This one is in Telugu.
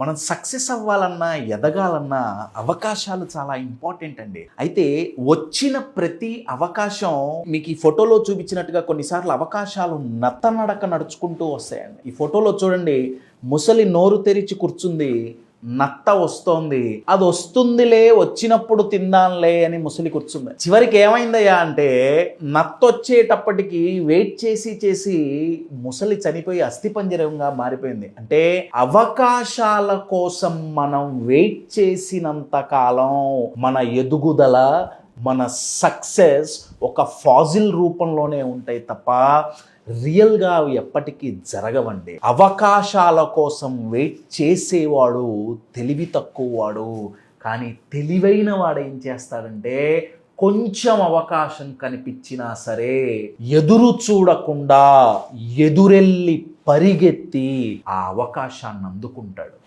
మనం సక్సెస్ అవ్వాలన్నా ఎదగాలన్నా అవకాశాలు చాలా ఇంపార్టెంట్ అండి. అయితే వచ్చిన ప్రతి అవకాశం మీకు ఈ ఫోటోలో చూపించినట్టుగా కొన్నిసార్లు అవకాశాలు నత్తనడక నడుచుకుంటూ వస్తాయండి. ఈ ఫోటోలో చూడండి, ముసలి నోరు తెరిచి కూర్చుంది, నత్త వస్తోంది, అది వస్తుందిలే వచ్చినప్పుడు తిందాంలే అని ముసలి కూర్చుంది. చివరికి ఏమైందయ్యా అంటే నత్త వచ్చేటప్పటికి వెయిట్ చేసి చేసి ముసలి చనిపోయి అస్థిపంజరంగా మారిపోయింది. అంటే అవకాశాల కోసం మనం వెయిట్ చేసినంత కాలం మన ఎదుగుదల, మన సక్సెస్ ఒక ఫాజిల్ రూపంలోనే ఉంటాయి తప్ప రియల్గా అవి ఎప్పటికీ జరగవండి. అవకాశాల కోసం వెయిట్ చేసేవాడు తెలివి తక్కువవాడు. కానీ తెలివైన వాడు ఏం చేస్తాడంటే కొంచెం అవకాశం కనిపించినా సరే ఎదురు చూడకుండా ఎదురెళ్ళి పరిగెత్తి ఆ అవకాశాన్ని అందుకుంటాడు.